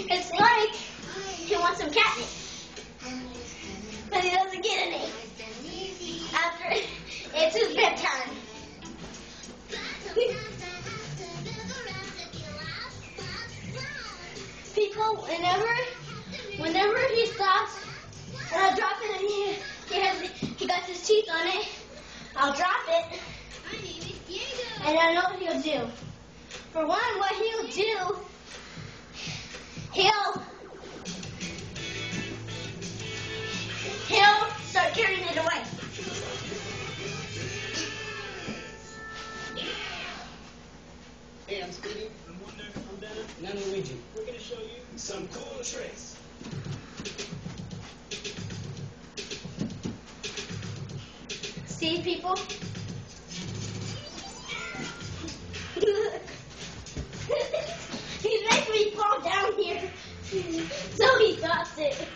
It's like he wants some catnip, but he doesn't get any. After it's his bedtime. People, whenever he stops, and I drop it, and he got his teeth on it, I'll drop it, and I know what he'll do. For one, what he'll do, he'll start carrying it away. Hey, I'm Speedy. I'm Wonder. I'm Ben. And I'm Luigi. We're going to show you some cool tricks. See, people? He makes me fall down here, so he stops it.